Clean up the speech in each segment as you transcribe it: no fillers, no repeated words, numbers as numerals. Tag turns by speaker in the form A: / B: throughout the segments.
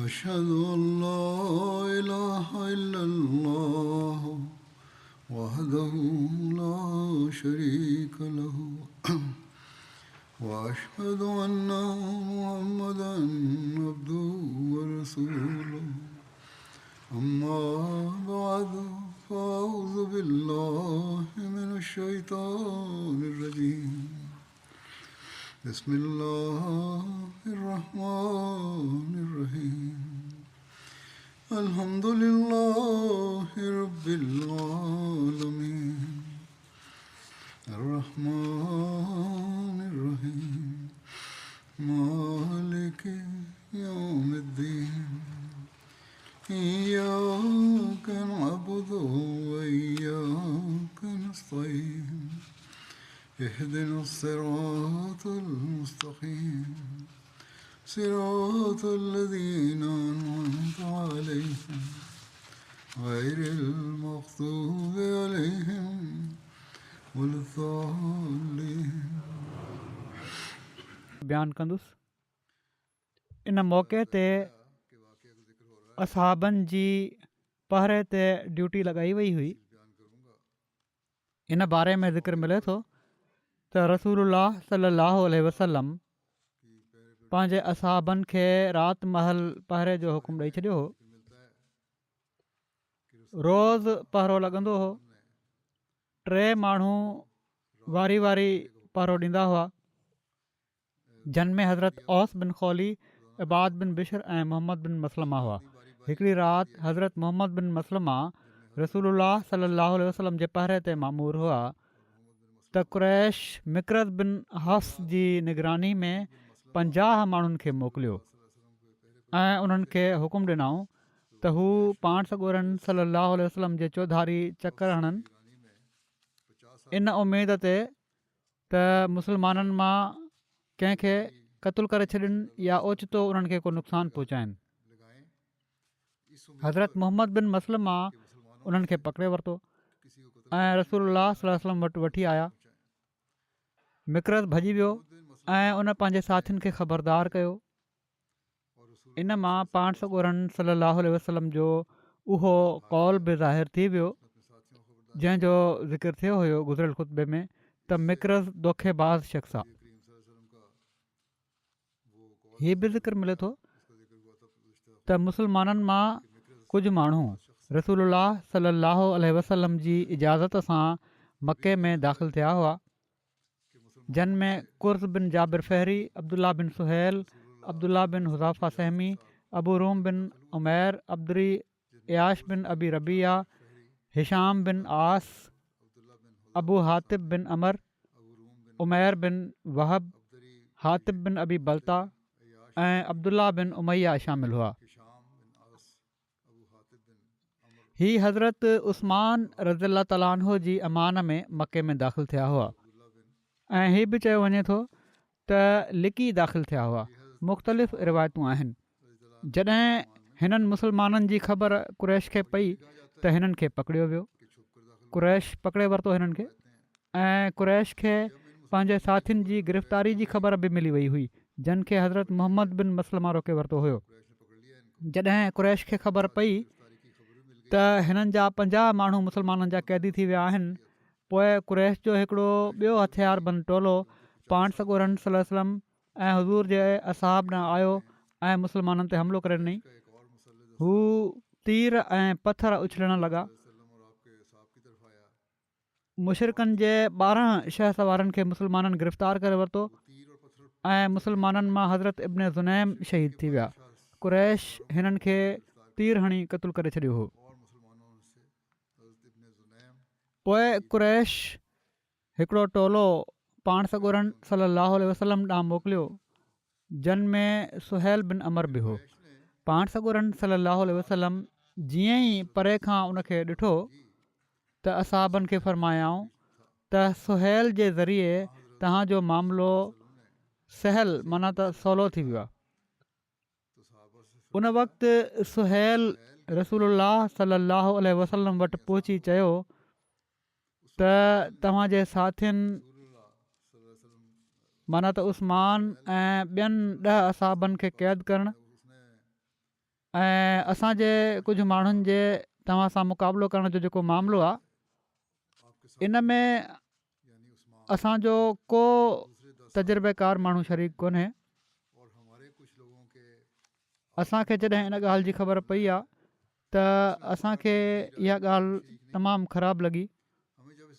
A: أشهد أن لا إله إلا الله وحده لا شريك له وأشهد أن محمدا عبده ورسوله أما بعد فأعوذ بالله من الشيطان الرجيم بسم الله الرحمن الرحيم الحمد لله رب العالمين الرحمن الرحيم مالك يوم الدين إياك نعبد وإياك نستعين اهدنا الصراط المستقيم صراط الذين أنعمت عليهم غير المغضوب عليهم ولا الضالين.
B: बयानु कंदुसि। इन मौक़े ते असहाबनि जी पहरे ते ड्यूटी लॻाई वई हुई। इन बारे में ज़िक्र मिले थो त रसूलुल्लाह सल्लल्लाहु अलैहि वसल्लम पंहिंजे असहाबनि खे राति महल पहरे जो हुकुम ॾेई छॾियो हो। रोज़ पहरो लॻंदो हो। 3 माण्हू वारी वारी पहरो ॾींदा हुआ, जिन में हज़रत औस बिन खौली, इबाद बिन बिशर ऐं मोहम्मद बिन मसलमा हुआ। हिकिड़ी राति हज़रत मोहम्मद बिन मसलमा रसूलुल्लाह सल्लल्लाहु अलैहि वसल्लम जे पहरे ते मामूर हुआ त क़ुरैश मिकरज़ बिन हफ्स जी निगरानी में 50 माण्हुनि खे मोकिलियो ऐं उन्हनि खे हुकुम ॾिनऊं त हू पाण सॻोरनि सल्लल्लाहु अलैहि वसल्लम जे चौधारी चकर हणनि, इन उमेद ते त मुस्लमाननि मां कंहिंखे क़तलु करे छॾनि या ओचितो उन्हनि खे को नुक़सानु पहुचाइनि। हज़रत मोहम्मद बिन मसलमा उन्हनि खे पकिड़े वरितो ऐं रसूलुल्लाह सल्लल्लाहु अलैहि वसल्लम वटि वठी आया। मिकरज़ भॼी वियो ऐं उन पंहिंजे साथियुनि खे ख़बरदार कयो। इन मां पाण सॻोरनि सल्लल्लाहु अलैहि वसल्लम जो उहो कौल बि ज़ाहिर थी वियो जंहिंजो ज़िक्र थियो हुयो गुज़िरियल ख़ुतबे में त मिकरज़ दोखेबाज़ शख़्स आहे। हीअ बि ज़िक्र मिले थो त मुस्लमाननि मां कुझु माण्हू रसूलुल्लाह सल्लल्लाहु अलैहि वसल्लम जी इजाज़त सां मके में दाख़िल थिया हुआ, जिन में कुर्ज़ बिन जाबिर फ़हरी, अब्दुल्ला बिन सुहैल, अब्दुल्ला बिन हुज़ाफ़ा सहमी, अबू रूम बिन उमैर अब्दरी, याश बिन अबी रबिया, हिशाम बिन आस, अबू हातिब बिन अमर, उमैर बिन वहब, हातिब बिन अबी बलता ऐं अब्दुल्ला बिन उमैया शामिल हुआ। ही हज़रत उस्मान रज़ियल्लाहु ताला अन्हु जी अमान में मके में दाख़िल थिया हुआ ऐं हीअ बि चयो वञे थो त लिकी दाख़िल थिया हुआ। मुख़्तलिफ़ रिवायतूं आहिनि। जॾहिं हिननि मुस्लमाननि जी ख़बर क़ुरैश खे पई त हिननि खे पकड़ियो वियो। क़ुरैश पकड़े वरितो हिननि खे ऐं क़ुरैश खे पंहिंजे साथियुनि जी गिरफ़्तारी जी ख़बर बि मिली वई हुई, जिन खे हज़रत मोहम्मद बिन मसलमा रोके वरितो हुयो। जॾहिं क़ुरैश खे ख़बर पई त हिननि जा 50 माण्हू मुस्लमाननि जा क़ैदी थी विया आहिनि, पोइ क़ुरैश जो हिकिड़ो ॿियो हथियारबंद टोलो पाण सॻोरनि सल्लल्लाहु अलैहि वसल्लम ऐं हुज़ूर जे असहाब ॾांहुं आयो ऐं मुस्लमाननि ते हमिलो करे ॾिनई। हू तीर ऐं पथर उछलण लॻा। मुशरिकनि जे 12 शह सवारनि खे मुस्लमाननि गिरफ़्तार करे वरितो ऐं मुस्लमाननि मां हज़रत इब्न ज़ुनैम शहीद थी विया। क़ुरैश हिननि खे तीर हणी क़तलु करे छॾियो हो। पोइ क़ुरैश हिकिड़ो टोलो पाण सॻोरनि सल्लल्लाहु अलैहि वसल्लम ॾांहुं मोकिलियो, जिन में सुहैल बिन अमर बि हो। पाण सॻोरनि सल्लल्लाहु अलैहि वसल्लम जीअं ई परे खां उनखे ॾिठो त असहाबनि खे फ़रमायाऊं त सुहैल जे ज़रिए तव्हांजो मामिलो सहल माना त सवलो थी वियो आहे। उन वक़्तु सुहैल रसूलुल्लाह सल्लल्लाहु अलैहि वसल्लम वटि पहुची चयो त तव्हांजे साथियुनि माना त उस्मान ऐं ॿियनि 10 असहाबनि खे क़ैद करणु ऐं असांजे कुझु माण्हुनि जे तव्हां सां मुक़ाबिलो करण जो जेको मामिलो आहे इन में असांजो को तजुर्बेकार माण्हू शरीक कोन्हे। असांखे जॾहिं इन ॻाल्हि जी ख़बर पई आहे त असांखे इहा ॻाल्हि तमामु ख़राबु लॻी।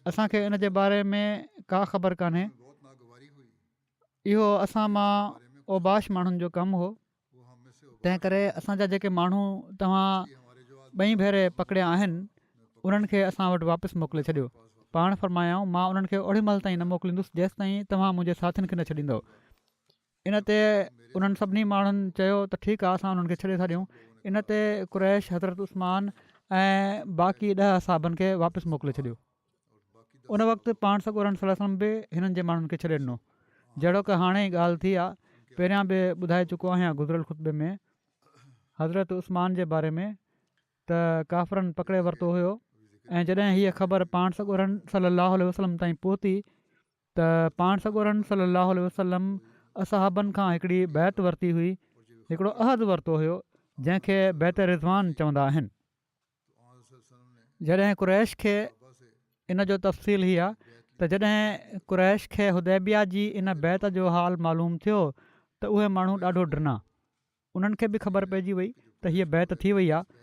B: असांखे इन जे बारे में का ख़बर कान्हे। इहो असां मां ओबाश माण्हुनि जो कमु हो। तंहिं करे असांजा जेके माण्हू तव्हां ॿई भेरे पकड़िया आहिनि उन्हनि खे असां वटि वापसि मोकिले छॾियो। पाण फरमायाऊं मां उन्हनि खे ओॾी महिल ताईं न मोकिलींदुसि जेसि ताईं तव्हां मुंहिंजे साथियुनि खे न छॾींदव। इन ते उन्हनि सभिनी माण्हुनि चयो त ठीकु आहे, असां उन्हनि खे छॾे था ॾियूं। इन ते कुरैश हज़रत उस्मान ऐं बाक़ी 10 असहाबनि खे वापसि मोकिले छॾियो। उन वक़्तु पाण सॻोरन सल्लल्लाहु अलैहि वसल्लम बि हिननि जे माण्हुनि खे छॾे ॾिनो। जहिड़ो की हाणे ई ॻाल्हि थी आहे, पहिरियां बि ॿुधाए चुको आहियां गुज़िरियल ख़ुतबे में हज़रत उस्मान जे बारे में त काफ़रनि पकिड़े वरितो हुयो। ऐं जॾहिं हीअ ख़बर पाण सॻोरन सल्लल्लाहु अलैहि वसल्लम ताईं पहुती त पाण सॻोरन सल्लल्लाहु अलैहि वसल्लम असहाबनि खां हिकिड़ी बैत वरिती हुई, हिकिड़ो अहद वरितो हुयो जंहिंखे बैत रिज़वान चवंदा आहिनि। जॾहिं कुरैश खे इन जो तफ़सील ही आहे त जॾहिं कुरैश खे हुदैबिया जी इन बैत जो हाल मालूम थियो त उहे माण्हू ॾाढो ड्रिना। उन्हनि खे बि ख़बर पइजी वई त हीअ बैत थी वई आहे।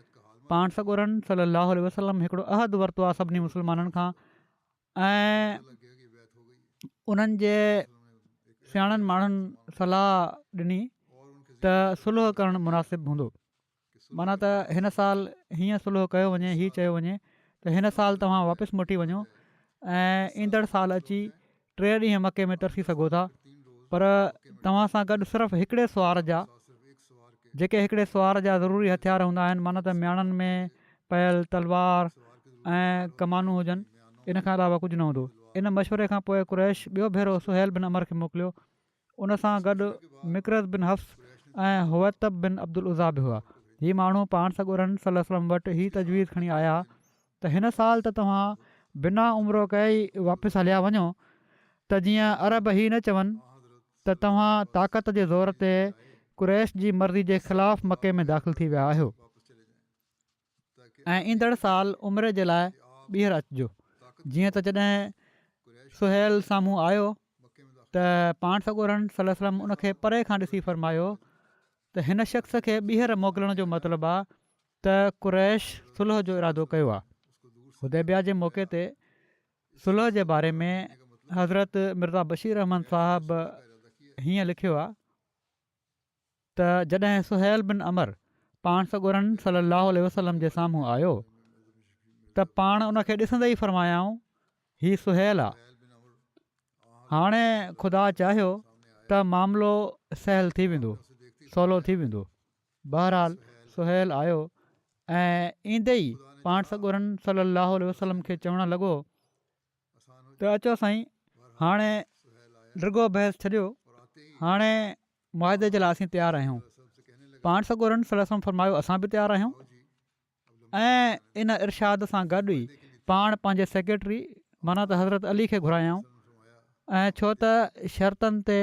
B: पाण सॻोरन सल्लल्लाहु अलैहि वसल्लम हिकिड़ो अहद वरितो आहे सभिनी मुस्लमाननि खां ऐं उन्हनि जे सियाणनि माण्हुनि सलाह ॾिनी त सुलह करणु मुनासिबु हूंदो। माना त हिन साल हीअं सुलह कयो वञे, हीअ चयो वञे त हिन साल तव्हां वापसि मोटी वञो ऐं ईंदड़ साल अची 3 ॾींहं मके में तरसी सघो था, पर तव्हां सां गॾु सिर्फ़ु हिकिड़े सुवार जा जेके हिकिड़े सुवार जा ज़रूरी हथियार हूंदा आहिनि, माना त म्याणनि में पयल तलवार ऐं कमानूं हुजनि, इन खां अलावा कुझु न हूंदो। इन मशवरे खां पोइ कुरैश ॿियो भेरो सुहेल बिन अमर खे मोकिलियो। उन सां गॾु मिकरज़ बिन हफ़्स ऐं हुवैतब बिन अब्दुल उज़ा बि हुआ। हीअ माण्हू पाण सॻोरन सल्लल्लाहु अलैहि वसल्लम वटि हीअ तजवीज़ खणी आया त हिन साल त तव्हां बिना उमिरो कए ई वापसि हलिया वञो त जीअं अरब ही न चवनि त तव्हां ताक़त जे ज़ोर ते कुरैश जी मर्ज़ी जे ख़िलाफ़ु मके में दाख़िल थी विया आहियो ऐं ईंदड़ साल उमिरे जे लाइ ॿीहर अचिजो। जीअं त जॾहिं सुहेल साम्हूं आयो त पाण सॻोरन सल्लल्लाहु अलैहि वसल्लम उनखे परे खां ॾिसी फ़रमायो त हिन शख़्स खे ॿीहर मोकिलण जो मतिलबु आहे त कुरैश सुलह जो इरादो कयो आहे। हुदैबिया जे मौक़े ते सुलह जे बारे में हज़रत मिर्ज़ा बशीर अहमद साहब हीअं लिखियो आहे त जॾहिं सुहेल बिन अमर पाण सॻोरन सल्लल्लाहु अलैहि वसल्लम जे साम्हूं आयो त पाण उनखे ॾिसंदे ई फ़रमायाऊं हीउ सुहेल आहे। हाणे ख़ुदा चाहियो त मामिलो सहल थी वेंदो, सवलो थी वेंदो। बहरहाल सुहेल आयो ऐं ईंदे ई पाण सॻोरन सल्लल्लाहु अलैहि वसल्लम खे चवणु लॻो त अचो साईं, हाणे रुॻो बहस छॾियो, हाणे मुआदे जे लाइ असीं तयारु आहियूं। पाण सॻोरन सल्लल्लाहु अलैहि वसल्लम फरमायो असां बि तयारु आहियूं। ऐं इन इरशाद सां गॾु ई पाण पंहिंजे सेक्रेटरी माना त हज़रत अली खे घुरायऊं ऐं छो त शर्तनि ते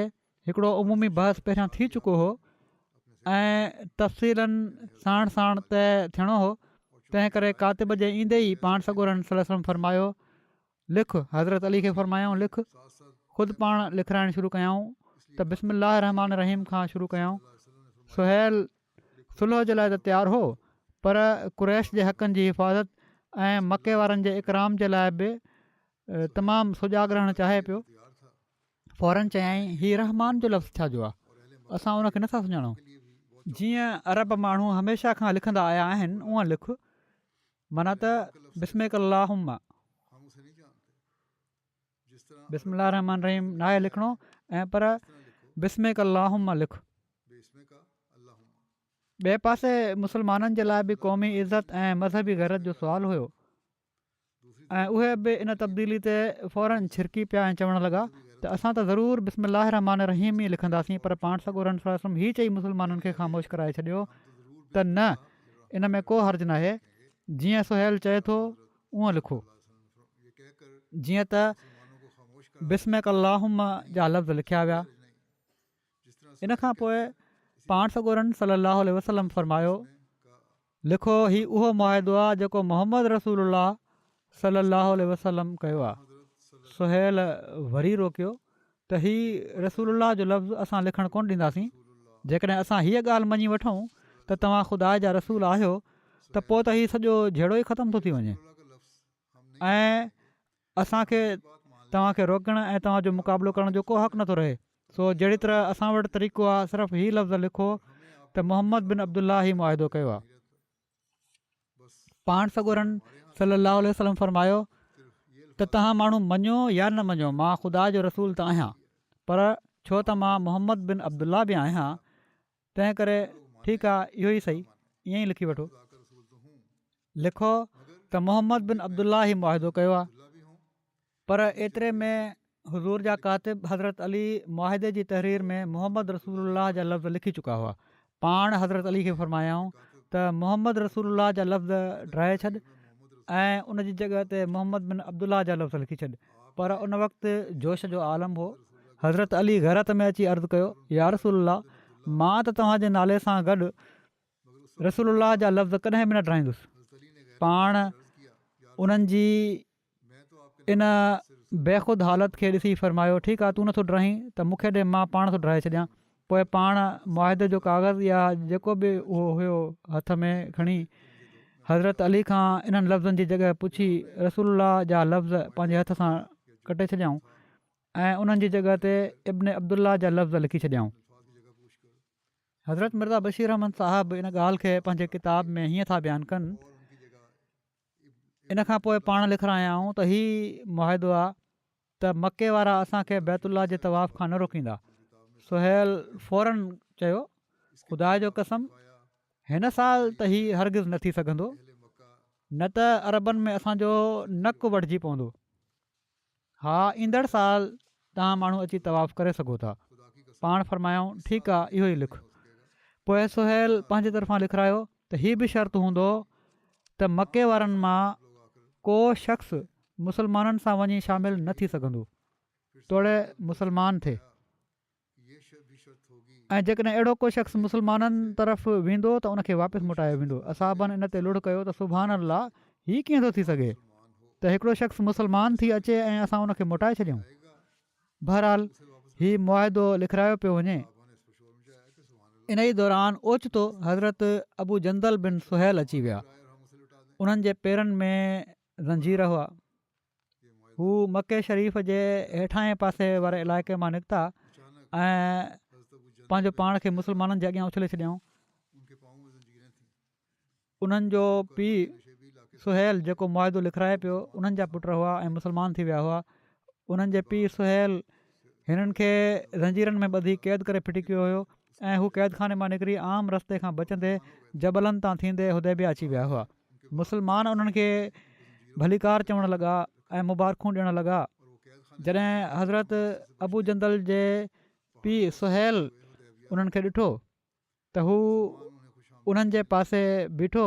B: हिकिड़ो उमूमी बहस पहिरियां थी चुको हो ऐं तफ़सीलनि साण साण तइ थियणो हो, तंहिं करे कातिब जे ईंदे ई पाण सॻोरन सल्लल्लाहु अलैहि वसल्लम फरमायो लिख। हज़रत अली खे फरमायूं लिख। ख़ुदि पाण लिखाइणु शुरू कयऊं त बिस्मिल्लाह रहमान रहीम खां शुरू कयऊं। सुहेल सुलह जे लाइ त तयारु हो, पर कुरैश जे हक़नि जी हिफ़ाज़त ऐं मके वारनि जे इकराम जे लाइ बि तमामु सुजाॻ रहणु चाहे पियो। फ़ौरन चयाईं हीउ रहमान जो लफ़्ज़ु छा जो आहे, असां उनखे नथा सुञाणूं। जीअं अरब माण्हू हमेशह खां लिखंदा आया आहिनि उअं लिख, माना त बिस्मिक अल्लाहुम्मा, बिस्मिल्लाह रहमान रहीम न आहे लिखणो ऐं पर बिस्मिक अल्लाहुम्मा लिख। ॿिए पासे मुस्लमाननि जे लाइ बि क़ौमी इज़त ऐं मज़हबी गैरत जो सुवालु हुयो ऐं उहे बि इन तब्दीली ते फ़ौरन छिरकी पिया ऐं चवणु लॻा त असां त ज़रूरु बिस्मिल्लाह रहमान रहीम ई लिखंदासीं, पर पाण सॻोरन सल्लल्लाहु अलैहि वसल्लम हीअ चई मुस्लमाननि खे ख़ामोश कराए छॾियो त न, इन में को हर्ज़ु नाहे, जीअं सुहेल चए थो उअं लिखो। जीअं त बिस्मिक अल्लाहुम्मा जा लफ़्ज़ लिखिया विया। इन खां पोइ पाण सॻोरन सल्लल्लाहु अलैहि वसल्लम फरमायो लिखो ही उहो मुआदो आहे जेको मोहम्मद रसूल सलाहु वसलम कयो आहे। सुहेल वरी रोकियो त हीउ रसूल जो लफ़्ज़ असां लिखणु कोन ॾींदासीं। जेकॾहिं असां हीअ ॻाल्हि मञी वठूं त तव्हां ख़ुदा जा रसूल आहियो त पोइ त हीउ सॼो जहिड़ो ई ख़तमु थो थी वञे ऐं असांखे तव्हांखे रोकण ऐं तव्हांजो मुक़ाबिलो करण जो को हक़ नथो रहे। सो जहिड़ी तरह असां वटि तरीक़ो आहे, सिर्फ़ु हीउ लफ़्ज़ लिखो त मोहम्मद बिन अब्दुल्ला ई मुआदो कयो आहे। पाण सॻोरन सलाहु वसलम फरमायो त तव्हां माण्हू मञो या न मञो, मां ख़ुदा जो रसूल त आहियां, पर छो त मां मोहम्मद बिन अब्दुल्ला बि आहियां, तंहिं करे ठीकु आहे, इहो ई सही, ईअं ई लिखी वठो। लिखो त मोहम्मद बिन अब्दुल्ला ई मुआदो कयो आहे। पर एतिरे में हुज़ूर जा कातिब हज़रत अली मुआदे जी तहरीर में मोहम्मद रसूल जा लफ़्ज़ लिखी चुका हुआ। पाण हज़रत अली खे फरमायाऊं त मोहम्मद रसूल जा लफ़्ज़ ड्राए छॾ ऐं उन जी जॻह ते मोहम्मद बिन अब्दुल्ला जा लफ़्ज़ लिखी छॾ। पर उन वक़्तु जोश जो आलम हो। हज़रत अली गैरत में अची अर्ज़ु कयो, या रसूल, मां त तव्हांजे नाले सां गॾु रसूल जा लफ़्ज़ कॾहिं बि न ड्राईंदुसि। पाण उन्हनि जी इन बेख़ुद हालत खे ॾिसी फरमायो, ठीकु आहे, तूं नथो ड्राहीं त मूंखे ॾे, मां पाण थो ड्राए छॾियां। पोइ पाण मुआदे जो काग़ज़ या जेको बि उहो हुयो हथ में खणी हज़रत अली खां इन्हनि लफ़्ज़नि जी जॻह पुछी रसूल जा लफ़्ज़ पंहिंजे हथ सां कटे छॾियाऊं ऐं उन्हनि जी जॻह ते इब्न अब्दुल्ला जा लफ़्ज़ लिखी छॾियाऊं। हज़रत मिर्ज़ा बशीर अहमद साहिबु इन ॻाल्हि खे पंहिंजे किताब में हीअं था बयानु कनि। इन खां पोइ पाण लिखाया आहियूं त हीउ मुआदो आहे त मके वारा असांखे बैतुल्ला जे तवाफ़ खां न रोकींदा। सुहेल फ़ौरन चयो, ख़ुदा जो कसम, हिन साल त हीउ हरगिज़ न थी सघंदो, न त अरबनि में असांजो नक वढिजी पवंदो। हा, ईंदड़ साल तव्हां माण्हू अची तवाफ़ करे सघो था। पाण फरमायूं, ठीकु आहे, इहो ई लिख। पोइ सुहेल पंहिंजे तरफ़ां लिखायो त हीअ बि शर्त हूंदो त मके वारनि मां को शख़्स मुसलमाननि सां वञी शामिलु न थी सघंदो, तोड़े मुसलमान थिए। ऐं जेकॾहिं अहिड़ो को शख़्स मुसलमाननि तरफ़ वेंदो त उनखे वापसि मोटायो वेंदो। असाबनि इन ते लुड़ कयो त सुभान अल्लाह, हीअ कीअं थो थी सघे त हिकिड़ो शख़्स मुसलमान थी अचे ऐं असां उनखे मोटाए छॾियूं। बहरहाल हीउ मुआदो लिखायो पियो वञे। इन ई दौरान ओचितो हज़रत अबू जंदल बिन सुहेल अची विया। उन्हनि जे पेरनि में ज़ंजीर हुआ। हू मके शरीफ़ जे हेठां पासे वारे इलाइक़े मां निकिता ऐं पंहिंजो पाण खे मुसलमाननि जे अॻियां उछले छॾियऊं। उन्हनि जो पीउ सुहेल जेको मुआदो लिखाए पियो, उन्हनि जा पुट हुआ ऐं मुसलमान थी विया हुआ। उन्हनि जे पीउ सुहेल हिननि खे ज़ंजीरनि में ॿधी क़ैद करे फिटी कयो हुयो ऐं हू क़ैद खाने मां निकिरी आम रस्ते खां बचंदे जबलनि तां थींदे हुदैबिया अची विया हुआ। मुसलमान उन्हनि खे भलीकार चवणु लॻा ऐं मुबारकूं ॾियणु लॻा। जॾहिं हज़रत अबू जंदल जे पीउ सुहेल उन्हनि खे ॾिठो त हू उन्हनि जे पासे बीठो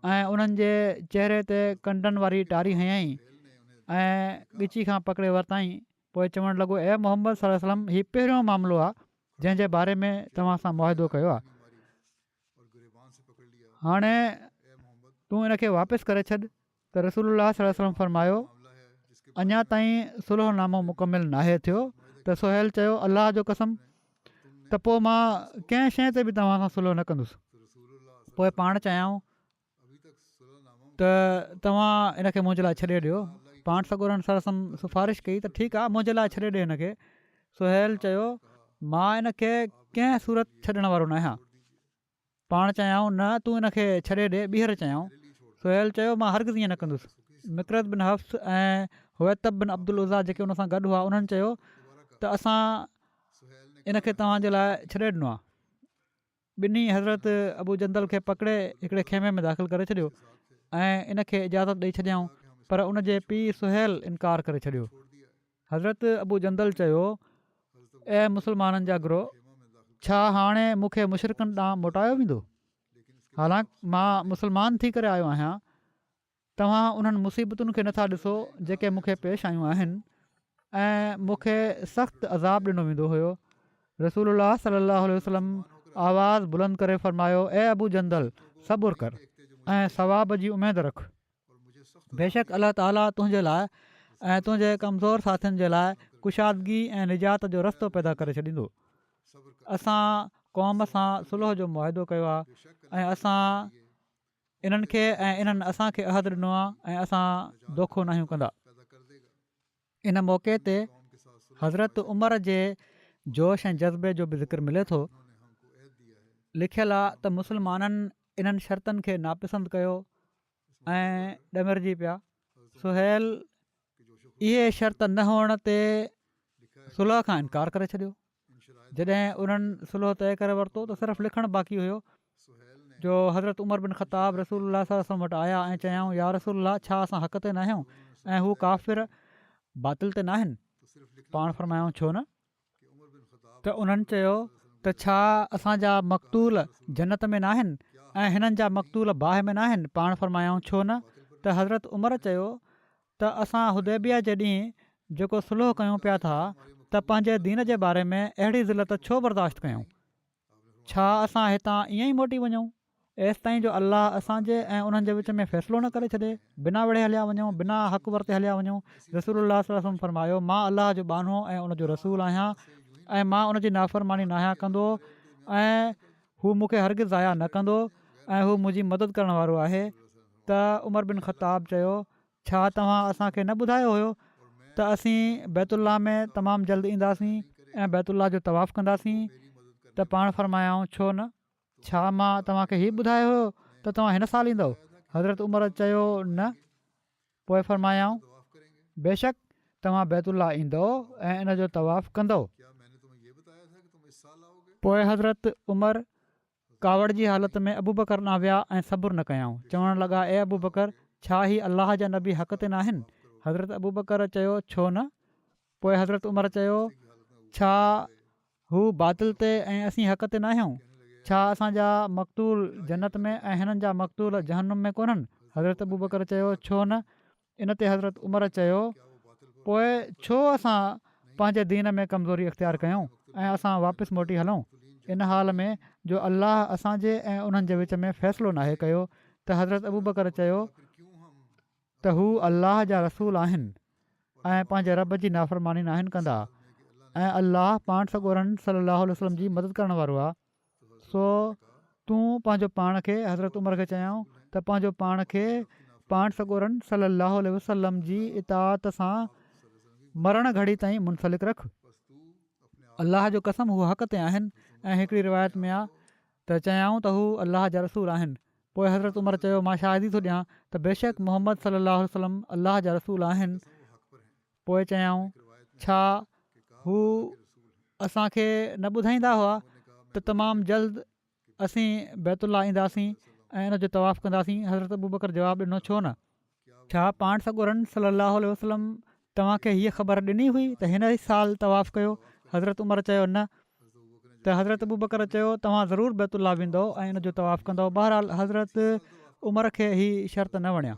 B: ऐं उन्हनि जे चहिरे ते कंडनि वारी टारी हयईं ऐं ॻिची खां पकिड़े वरिताईं। पोइ चवणु लॻो, ए मोहम्मद सल्लल्लाहु अलैहि वसल्लम, हीउ पहिरियों मामिलो आहे जंहिंजे बारे में तव्हां सां मुआदो कयो आहे। हाणे तूं इनखे वापसि करे छॾ। त रसूलुल्लाह सल्लल्लाहु अलैहि वसल्लम फरमायो, अञा ताईं सुलहनामो मुकमिल नाहे थियो। त सुहेल चयो, अलाह जो कसम, त पोइ मां कंहिं शइ ते बि तव्हां सां सुलह न कंदुसि। पोइ पाण चयाऊं त तव्हां इनखे मुंहिंजे लाइ छॾे ॾियो। पाण सॻोरनि सरसम सिफ़ारिश कई त ठीकु आहे, मुंहिंजे लाइ छॾे ॾिए हिनखे। सुहेल चयो, मां इनखे कंहिं सूरत छॾण वारो न आहियां। पाण चयाऊं, न, तूं इनखे छॾे ॾिए। ॿीहर चयाऊं। सुहेल चयो, मां हरगिज़ ईअं न कंदुसि। मिकरत बिन हफ़्स ऐं हुवैतब बिन अब्दुल उज़ा जेके हुन सां गॾु हुआ, उन्हनि चयो त असां इनखे तव्हांजे लाइ छॾे ॾिनो आहे। ॿिन्ही हज़रत अबू जंदल खे पकिड़े हिकिड़े खेमे में दाख़िल करे छॾियो ऐं इनखे इजाज़त ॾेई छॾियऊं, पर उनजे पीउ सुहेल इनकार करे छॾियो। हज़रत अबू जंदल चयो, ऐं मुसलमाननि जा गिरोह, छा हाणे मूंखे मुशरिकनि ॾांहुं मोटायो वेंदो? हालांकि मां मुसलमान थी करे आयो आहियां। तव्हां उन्हनि मुसीबतुनि खे नथा ॾिसो जेके मूंखे पेश आयूं आहिनि ऐं मूंखे सख़्तु अज़ाब ॾिनो वेंदो हुयो। रसूलुल्लाह सल्लल्लाहु अलैहि वसल्लम आवाज़ बुलंद करे फरमायो, ए अबू जंदल, सबुर कर। ऐं सवाब जी उमेदु रख। बेशक अलाह ताला तुंहिंजे लाइ ऐं तुंहिंजे कमज़ोर साथियुनि जे लाइ कुशादगी ऐं निजात जो रस्तो पैदा करे छॾींदो। असां क़ौम सां सुलह जो मुआदो कयो आहे ऐं असां इन्हनि खे ऐं इन्हनि असांखे अहद ॾिनो आहे ऐं असां दोखो न आहियूं कंदा। इन मौक़े ते हज़रत उमर जे जोश ऐं जज़्बे जो बि ज़िक्र मिले थो। लिखियलु आहे त मुस्लमाननि इन्हनि शर्तनि खे नापसंदि कयो ऐं ॾमिरजी पिया। सुहेल इहे शर्त न हुअण ते सुलह खां इनकार करे छॾियो। जॾहिं उन्हनि सुलह तइ करे वरितो त सिर्फ़ु लिखणु बाक़ी हुयो जो हज़रत उमर बिन ख़ताब रसूल सल्लल्लाहु वटि आया ऐं चयाऊं या रसूल छा असां हक़ ते न आहियूं ऐं हू काफ़िर बातिल ते न आहिनि? पाण फरमायूं छो न? त उन्हनि चयो त छा असांजा मक़तूल जन्नत में न आहिनि ऐं हिननि जा मक़तूल बाहि में न आहिनि? पाण फरमायूं छो न? त हज़रत उमर चयो त असां हुदैबिया जे ॾींहुं जेको सुलह कयूं पिया था त पंहिंजे दीन जे बारे में अहिड़ी ज़िलत छो बर्दाश्त कयूं? छा असां हितां ईअं ई मोटी वञूं एसि ताईं जो अलाह असांजे ऐं उन्हनि जे विच में फ़ैसिलो न करे छॾे? बिना विढ़े हलिया वञूं, बिना हक़ वरिते हलिया वञूं? रसूलुल्लाह सल्लल्लाहु अलैहि वसल्लम फरमायो, मां अलाह जो बानो ऐं उनजो रसूल आहियां ऐं मां उनजी नाफ़रमानी न आहियां कंदो ऐं हू मूंखे हरगिज़ ज़ाया न कंदो ऐं हू मुंहिंजी मदद करण वारो आहे। त उमर बिन ख़ताब चयो, छा तव्हां असांखे न ॿुधायो हुयो त असीं बैतुल्लाह में तमामु जल्द ईंदासीं ऐं बैतुल्लाह जो तवाफ़ कंदासीं? त पाण फरमायाऊं छो न? छा मां तव्हांखे हीउ ॿुधायो हुयो त तव्हां हिन साल ईंदव? हज़रत उमर चयो न। पोइ फरमायाऊं बेशक तव्हां बैतुल्लाह ईंदव ऐं इन जो तवाफ़ कंदव। पोइ हज़रत उमर कावड़ जी हालति में अबू बकर न विया ऐं सबुरु न कयाऊं। चवणु लॻा, ए अबू बकर, छा ही अलाह जा नबी हक़ ते न आहिनि? हज़रत अबू बकर चयो, छो न? पोइ हज़रत उमर चयो, छा हू बातिल ते ऐं असीं हक़ ते न आहियूं? छा असांजा मक़तूल जन्नत में ऐं हिननि जा मक़तूल जहन्नुम में कोन्हनि? हज़रत अबू बकर चयो, छो न? इन ते हज़रत उमर चयो, पोइ छो असां पंहिंजे दीन में कमज़ोरी इख़्तियार कयूं ऐं असां वापसि मोटी हलूं इन हाल में जो अलाह असांजे ऐं उन्हनि जे विच में फ़ैसिलो नाहे कयो? त हज़रत अबू बकर चयो त हू अलाह जा रसूल आहिनि ऐं पंहिंजे रब जी नाफ़रमानी न आहिनि कंदा ऐं अलाह पाण सॻोरन सल्लल्लाहु अलैहि वसल्लम जी मदद करण वारो आहे। सो तूं पंहिंजो पाण खे, हज़रत उमर खे चयाऊं त पंहिंजो पाण खे पाण सॻोरन सल्लल्लाहु अलैहि वसल्लम जी इताअत सां मरण घड़ी ताईं मुनसलिक रख। अलाह जो कसम हू हक़ ते आहिनि ऐं हिकिड़ी रिवायत में आहे त चयाऊं त हू अलाह जा रसूल आहिनि। पोइ हज़रत उमर चयो, मां शाहिदी थो ॾियां त बेशक मोहम्मद सल्लल्लाहु अलैहि वसल्लम अलाह जा रसूल आहिनि। पोइ चयाऊं, छा हू असांखे न ॿुधाईंदा हुआ त तमामु जल्द असीं बैतुल्लाह ईंदासीं ऐं इन जो तवाफ़ कंदासीं? हज़रत अबू बकर जवाबु ॾिनो, छो न? छा पाण सॻोरन सल्लल्लाहु अलैहि वसल्लम तव्हांखे हीअ ख़बर ॾिनी हुई त हिन ई साल तवाफ़ कयो? हज़रत उमर चयो, न। त हज़रत अबू बकर चयो, तव्हां ज़रूरु बैतुल्लाह वेंदव ऐं इन जो तवाफ़ कंदव। बहरहाल हज़रत उमर खे हीअ शर्त न वणिया।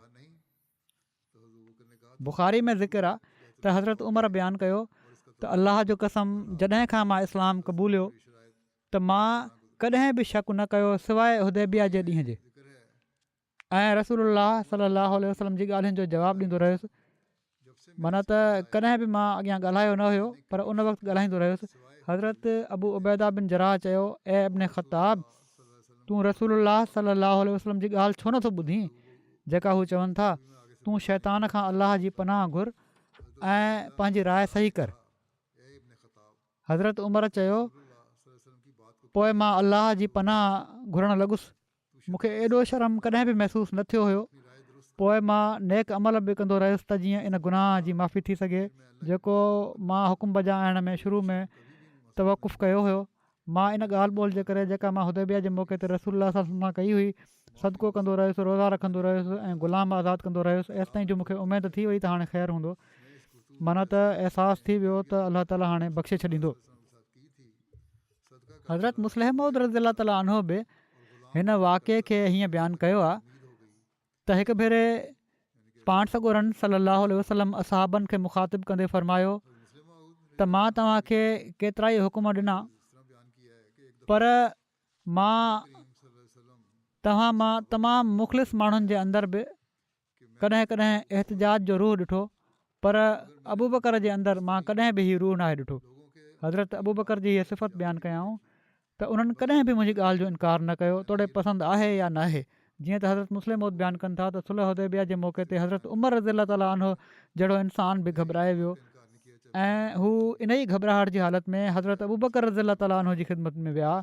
B: बुख़ारी में ज़िक्र आहे त हज़रत उमर बयानु कयो त अलाह जो कसम, जॾहिं खां मां इस्लाम क़बूलियो त मां कॾहिं बि शक न कयो सवाइ हुदैबिया जे ॾींहं जे ऐं रसूलुल्लाह सल्लल्लाहु अलैहि वसल्लम जी ॻाल्हियुनि जो जवाबु ॾींदो रहियुसि। माना त कॾहिं बि मां अॻियां ॻाल्हायो न हुयो पर उन वक़्तु ॻाल्हाईंदो रहियुसि। हज़रत अबू उबैदा बिन जराह चयो, ए इब्न ख़त्ताब, तूं रसूलुल्लाह सल्लल्लाहु अलैहि वसल्लम जी ॻाल्हि छो नथो ॿुधी जेका हू चवनि था? तूं शैतान खां अलाह जी पनाह घुर ऐं पंहिंजी राय सही कर। हज़रत उमर चयो, पोइ मां अलाह जी पनाह घुरणु लॻुसि। मूंखे एॾो शर्म कॾहिं बि महसूसु न थियो हुयो। पोइ मां नेक अमल बि कंदो रहियुसि त जीअं इन गुनाह जी माफ़ी थी सघे जेको मां हुकुम बजा आणण में शुरू में तवक़ुफ़ कयो हुयो। मां इन ॻाल्हि ॿोल जे करे जेका मां हुदैबिया जे मौक़े ते रसूलुल्लाह सल्लल्लाहु अलैहि वसल्लम सां कई हुई, सदको कंदो रहियुसि, रोज़ा रखंदो रहियुसि ऐं ग़ुलाम आज़ादु कंदो रहियुसि, एसि ताईं जो मूंखे उमेदु थी वई त हाणे ख़ैरु हूंदो। माना त अहसासु थी वियो त अलाह ताला हाणे बख़्शे छॾींदो। हज़रत मुस्लिम मौद रज़ियल्लाहु ताला अन्हो बि हिन वाक़े खे हीअं बयानु कयो आहे त हिकु भेरे पाण सॻोरन सल्लल्लाहु अलैहि वसल्लम असहाबनि खे मुख़ातिबु कंदे फ़रमायो त मां तव्हांखे केतिरा ई हुकुम ॾिना पर मां तव्हां मां तमामु मुख़लिस माण्हुनि जे अंदरि बि कॾहिं कॾहिं एहतिजाज जो रूह ॾिठो, पर अबू बकर जे अंदरि मां कॾहिं बि हीउ रूह नाहे ॾिठो। हज़रत अबू बकर जी हीअ सिफ़त बयानु कयाऊं त उन्हनि कॾहिं बि मुंहिंजी ॻाल्हि जो इनकार न कयो, तोड़े पसंदि आहे या न आहे। जीअं त हज़रत मुस्लिम मौत बयानु कनि था त सुलह हुदैबिया जे मौक़े ते हज़रत उमर रज़ी ताला अन्हो जहिड़ो इंसान बि घबराए वियो ऐं हू इन ई घबराहट जी हालति में हज़रत अबू बकर रज़ी ताला अन्हो जी ख़िदमत में विया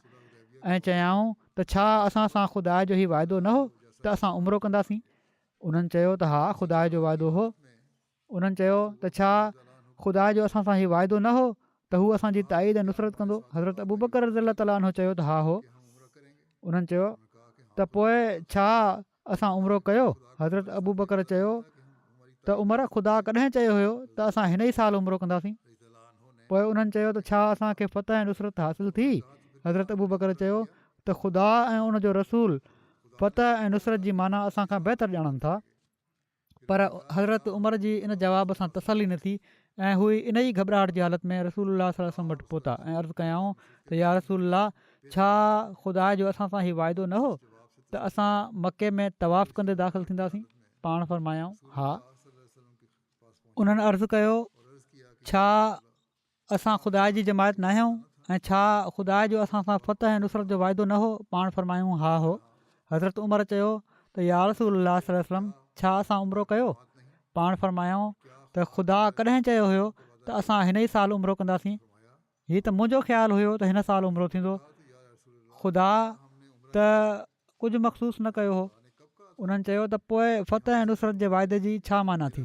B: ऐं चयाऊं त छा असां सां ख़ुदा जो ई वाइदो न हो त असां उमिरो कंदासीं? उन्हनि चयो त हा, ख़ुदा जो वाइदो हो। उन्हनि चयो त छा ख़ुदा जो असां सां हीउ वाइदो न हो त हू असांजी ताईद ऐं नुसरत कंदो? हज़रत अबू बकर रज़ी ताला अन्हो चयो त हा हो। उन्हनि चयो त पोइ छा असां उमिरो कयो? हज़रत अबू बकर चयो त उमिरि ख़ुदा कॾहिं चयो हुयो त असां हिन ई साल उमिरो कंदासीं? पोइ उन्हनि चयो त छा असांखे फ़तह ऐं नुसरत हासिलु थी? हज़रत अबू बकर चयो त ख़ुदा ऐं उनजो रसूल फ़तह ऐं नुसरत जी माना असांखां बहितर ॼाणनि था। पर हज़रत उमर जी इन जवाब सां तसली न थी ऐं हू इन ई घबराहट जी हालति में रसूलुल्लाह सल्लल्लाहु अलैहि वसल्लम वटि पहुता ऐं अर्ज़ु कयाऊं त या रसूलुल्लाह, छा ख़ुदा जो असां सां हीउ वाइदो न हो त असां मके में तवाफ़ कंदे दाख़िलु थींदासीं? पाण फ़रमायाऊं हा। उन्हनि अर्ज़ु कयो, छा असां ख़ुदा जी जमायत न आहियूं ऐं छा ख़ुदा जो असां सां फ़तह ऐं नुसरत जो वाइदो न हो? पाण फ़रमायूं हा हो। हज़रत उमर चयो त या रसूलुल्लाह सल्लल्लाहु अलैहि वसल्लम, छा असां उमिरो कयो? पाण फ़रमायूं त ख़ुदा कॾहिं चयो हुयो त असां हिन ई साल उमिरो कंदासीं? हीअ त मुंहिंजो ख़्यालु हुयो त हिन साल उमिरो थींदो। ख़ुदा त कुझु मख़सूस न कयो हो। उन्हनि चयो त पोइ फ़तह ऐं नुसरत जे वाइदे जी छा माना थी?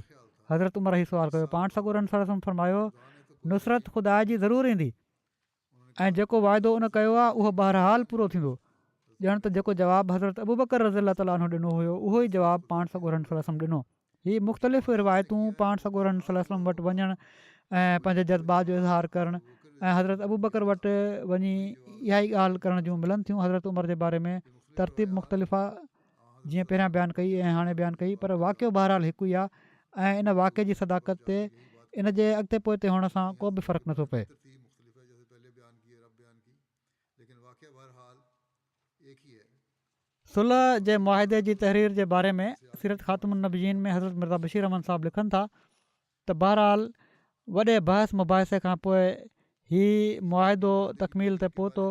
B: हज़रत उमर हीउ सुवालु कयो। पाण सॻोरनि सल्लल्लाहु अलैहि वसल्लम फ़रमायो, नुसरत ख़ुदा जी ज़रूरु ईंदी ऐं जेको वाइदो उन कयो आहे उहो बहरहाल पूरो थींदो। ॼण त जेको जवाबु हज़रत अबू बकर रज़ी ताला अन्हु ॾिनो हुयो उहो ई जवाबु पाण सॻोरनि सल्लल्लाहु अलैहि वसल्लम ॾिनो। हीअ मुख़्तलिफ़ रिवायतूं पाण सॻोरनि सल्लल्लाहु अलैहि वसल्लम वटि वञणु ऐं पंहिंजे जज़्बात जो इज़हार करणु ऐं हज़रत अबू बकर वटि वञी इहा ई ॻाल्हि करण जूं मिलनि थियूं। हज़रत उमर जे बारे में तरतीब मुख़्तलिफ़ आहे, जीअं पहिरियां बयानु कई ऐं हाणे बयानु कई, पर वाक़ियो बहरहाल हिकु ई आहे ऐं इन वाक़े जी सदाकत ते इन जे अॻिते पोइते हुअण सां को बि फ़र्क़ु नथो पए। सुलह जे मुआहिदे जी तहरीर जे बारे में सीरत ख़ातमुन नबीयीन में हज़रत मिर्ज़ा बशीर अहमद साहब लिखनि था त बहरहाल वॾे बहस मुबाहिसे खां पोइ हीउ मुआहिदो तकमील ते पहुतो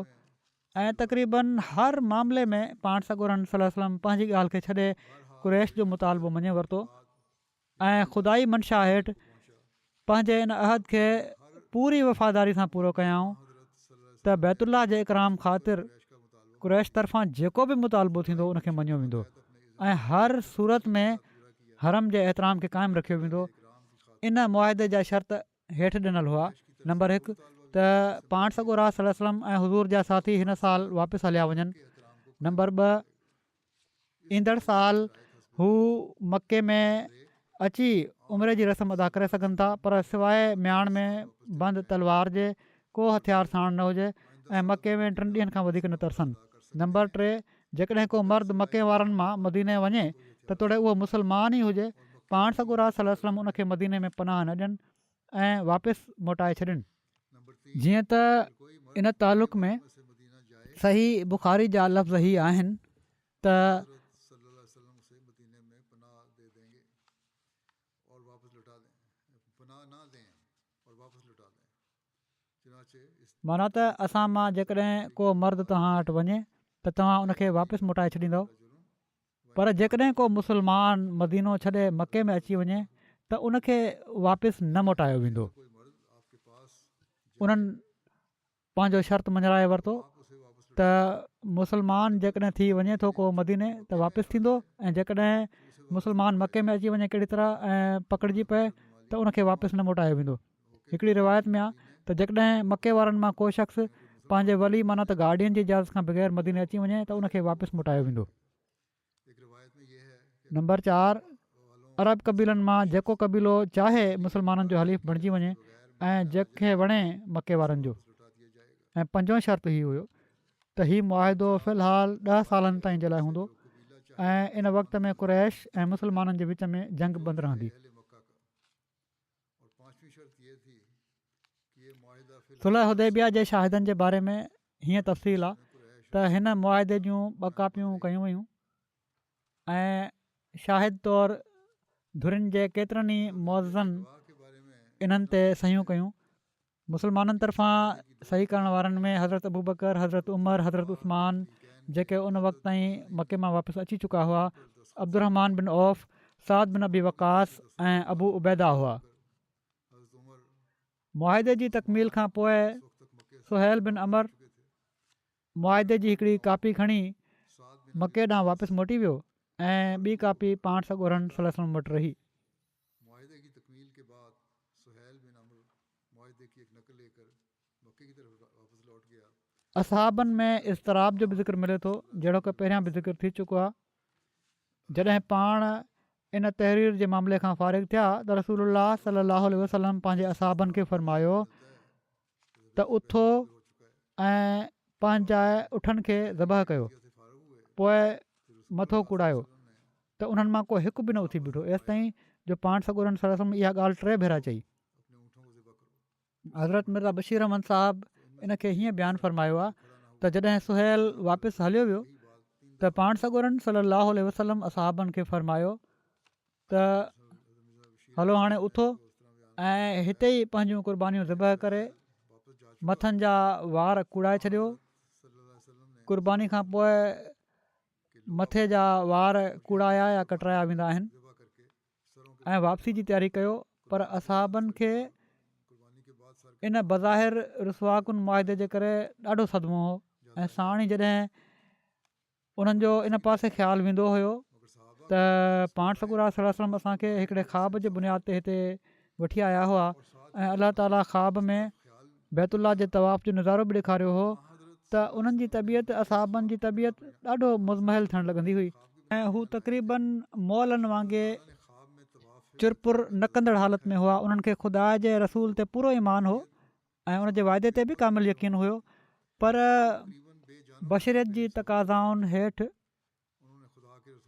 B: ऐं तक़रीबन हर मामले में पाण सॻोरनि सल्लल्लाहु अलैहि वसल्लम पंहिंजी ॻाल्हि खे छॾे कुरैश जो मुतालबो मञे वरितो ऐं ख़ुदाई मंशा हेठि पंहिंजे इन अहद खे पूरी वफ़ादारी सां पूरो कयाऊं त बैतुल्लाह जे इकराम ख़ातिर कुरैश तरफ़ां जेको बि मुतालबो थींदो उनखे मञियो वेंदो ऐं हर सूरत में हरम जे एतिराम खे क़ाइमु रखियो वेंदो। इन मुआहिदे जा शर्त हेठि ॾिनल हुआ। नंबर 1 त पाण सॻोरा सल्लल्लाहु अलैहि वसल्लम ऐं हुज़ूर जा साथी हिन साल वापसि हलिया वञनि। नंबर 2 ईंदड़ साल हू मके में अची उमिरि जी रस्म अदा करे सघनि था, पर सवाइ म्याण में बंदि तलवार जे को हथियार साण न हुजे ऐं मके में 3 ॾींहंनि खां वधीक न तरसनि। नंबर 3 जेकॾहिं को मर्द मके वारनि मां मदीने वञे त तोड़े उहो मुस्लमान ई हुजे, पाण सॻोरा सल्लल्लाहु अलैहि वसल्लम उनखे मदीने में पनाह न ॾियनि ऐं वापसि मोटाए छॾनि। जीअं त इन तालुक़ में सही बुख़ारी जा लफ़्ज़ ई आहिनि त माना त असां मां जेकॾहिं को मर्द तव्हां वटि वञे त तव्हां उनखे वापसि मोटाए छॾींदव, पर जेकॾहिं को मुस्लमान मदीनो छॾे मके में अची वञे त उनखे वापसि न मोटायो वेंदो। उन्हनि पंहिंजो शर्त मञाए वरितो त मुस्लमान जेकॾहिं थी वञे थो को मदीने त वापसि थींदो ऐं जेकॾहिं मुस्लमान मके में अची वञे कहिड़ी तरह ऐं पकड़िजी पए त उनखे वापसि न मोटायो वेंदो। हिकिड़ी रिवायत में आहे त जेकॾहिं मके वारनि मां को शख़्स पंहिंजे वली माना त गार्डियन जी इजाज़त खां बग़ैर मदीने अची वञे त उनखे वापसि मोटायो वेंदो। नंबर 4 अरब कबीलनि मां जेको कबीलो चाहे मुस्लमाननि जो हलीफ़ बणिजी वञे ऐं जंहिंखे वणे मके वारनि जो। ऐं 5 शर्त हीउ हुयो त हीउ मुआहिदो फ़िलहालु 10 सालनि ताईं जे लाइ हूंदो ऐं इन वक़्त में कुरैश ऐं मुस्लमाननि जे विच में जंग बंदि रहंदी। सुलह हुदैबिया जे शाहिदनि जे बारे में हीअं तफ़सील आहे त हिन मुआहिदे जूं 2 कापियूं कयूं वयूं ऐं शाहिद तौरु धुरिन जे केतिरनि ई मौज़नि इन्हनि ते सहियूं कयूं। मुस्लमाननि तरफ़ां सही करण वारनि में हज़रत अबू बकर, हज़रत उमर, हज़रत उस्मान जेके उन वक़्त ताईं मके मां वापसि अची चुका हुआ, अब्दुर्रहमान बिन औफ़, साद बिन अबी वक़ास ऐं अबू उबैदा हुआ। मुआहिदे जी तकमील खां पोइ सुहैल बिन अमर मुआहिदे जी हिकिड़ी कापी खणी मके ॾांहुं वापसि मोटी वियो ऐं ॿी कापी पाण सॻोरन सल्लल्लाहु अलैहि वसल्लम वटि रही। असहाबनि में इज़्तिराब जो बि ज़िक्र मिले थो, जहिड़ो की पहिरियां बि ज़िक्र थी चुको आहे। जॾहिं पाण इन तहरीर जे मामले खां फ़ारिग़ थिया त रसूलुल्लाह सल्लल्लाहु अलैहि वसल्लम पंहिंजे असहाबनि खे फ़रमायो त उथो ऐं पंहिंजा उठनि खे ज़बह कयो, पोइ मथो कुड़ायो। त उन्हनि मां को हिकु बि न उथी बीठो एसि ताईं जो पाण सॻोरन सल्लल्लाहु अलैहि वसल्लम इहा ॻाल्हि 3 भेरा चई। हज़रत मिर्ज़ा बशीर अहमद साहिबु इन खे हीअं बयानु फ़रमायो आहे त जॾहिं सुहैल वापसि हलियो वियो त पाण सॻोरन सल्लल्लाहु अलैहि वसल्लम असहाबनि खे फ़रमायो त हलो हाणे उथो ऐं हिते ई पंहिंजूं क़ुर्बानियूं ज़बह करे मथनि जा वार कुड़ाए छॾियो। क़ुर्बानी खां पोइ मथे जा वार कुड़ाया या कटराया वेंदा आहिनि ऐं वापसी जी तयारी कयो। पर असहाबनि खे इन बज़ाहिर रुसवाकुन मुआहिदे जे करे ॾाढो सदमो हो ऐं साण ई जॾहिं उन्हनि जो इन पासे ख़्यालु वेंदो हुयो त पाण सॻोरा सल्लल्लाहु अलैहि वसल्लम असांखे हिकिड़े ख़्वाब जे बुनियाद ते हिते वठी आया हुआ ऐं अलाह ताला ख़्वाब में बैतुल्ला जे तवाफ़ जो नज़ारो बि ॾेखारियो हो त उन्हनि जी तबियत असहाबनि जी तबियत ॾाढो मुज़महल थियणु लॻंदी हुई ऐं हू तक़रीबन मौलनि वांगुरु चुरपुर न कंदड़ हालत में हुआ। उन्हनि खे ख़ुदा जे रसूल ते पूरो ईमान हो ऐं उन जे वाइदे ते बि कामिल यकीन हुयो, पर बशरियत जी तक़ाज़ाउनि हेठि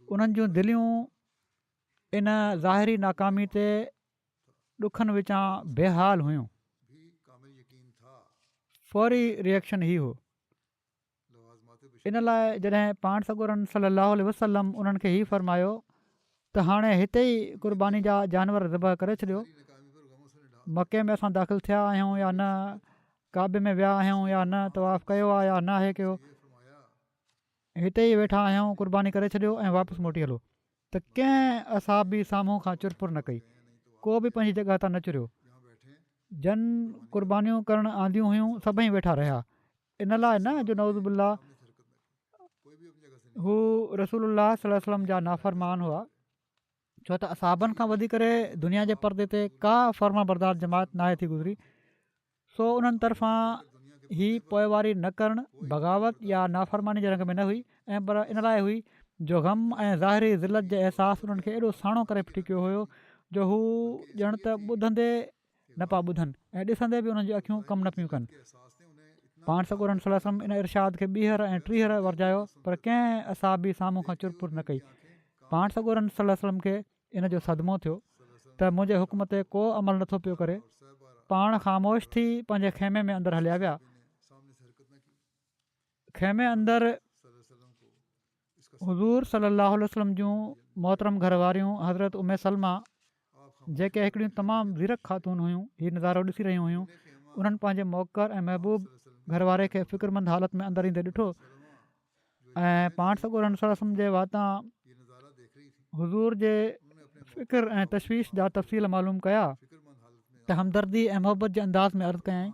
B: उन्हनि जूं दिलियूं इन ज़ाहिरी नाकामी ते ॾुखनि विचां बेहाल हुयूं। फौरी रिएक्शन ई हो। इन लाइ जॾहिं पाण सॻोरन सल्लल्लाहु अलैहि वसल्लम उन्हनि खे ई फ़रमायो त हाणे हिते ई क़ुर्बानी जा जानवर ज़बह करे छॾियो, मके में असां दाख़िल थिया आहियूं या न, काबे में विया आहियूं या न, तवाफ़ कयो आहे या न आहे कयो, हिते ई वेठा आहियूं, क़ुर्बानी करे छॾियो ऐं वापसि मोटी हलो। त कंहिं असाब बि साम्हूं खां चुरपुर न कई, को बि पंहिंजी जॻह तां न चुरियो। जन क़ुर्बानियूं करणु आंदियूं हुयूं सभई वेठा रहिया। इन लाइ न जो नऊज़ुबिल्ला हू रसूलुल्लाह सल्लल्लाहु अलैहि वसल्लम जा नाफ़रमान हुआ, छो त असहाबनि खां वधी करे दुनिया जे परदे ते का फ़र्मा बरदार जमात नाहे थी गुज़री। सो उन्हनि तरफ़ां ही पोइवारी न करणु बग़ावत या नाफ़रमानी जे रंग में न हुई ऐं पर इन लाइ हुई जो ग़म ऐं ज़ाहिरी ज़िलत जो अहसासु उन्हनि खे एॾो साणो करे फिटी कयो हुयो जो हू ॼण त ॿुधंदे न पिया ॿुधनि ऐं ॾिसंदे बि उन्हनि जूं अखियूं कमु न पियूं कनि। पाण सॻोरन सल्लल्लाहु अलैहि वसल्लम इन इरशाद खे ॿीहर ऐं टीहर वरजायो, पर कंहिं असाब बि साम्हूं खां चुरपुर न कई। पाण सॻोरन सल्लल्लाहु अलैहि वसल्लम खे इन जो सदमो थियो त मुंहिंजे हुकुम ते को अमल नथो पियो करे। पाण ख़ामोश थी पंहिंजे खेमे में अंदरि हलिया विया। खेमे अंदरि हुज़ूर सल्लल्लाहु अलैहि वसल्लम जूं मोहतरम घरवारियूं हज़रत उम्मे सलमा जेके हिकिड़ियूं तमामु ज़ीरक ख़ातून हुयूं, हीअ नज़ारो ॾिसी रहियूं हुयूं। उन्हनि पंहिंजे मौक़र ऐं महबूब घरवारे खे फ़िक्रमंद हालत में अंदरि ईंदे ॾिठो ऐं पाण सॻोरन सल्लल्लाहु अलैहि वसल्लम जे वातां हुज़ूर जे फ़िक्र ऐं तशवीश जा तफ़सील मालूम कया त हमदर्दी ऐं मोहबत जे अंदाज़ में अर्ज़ु कयईं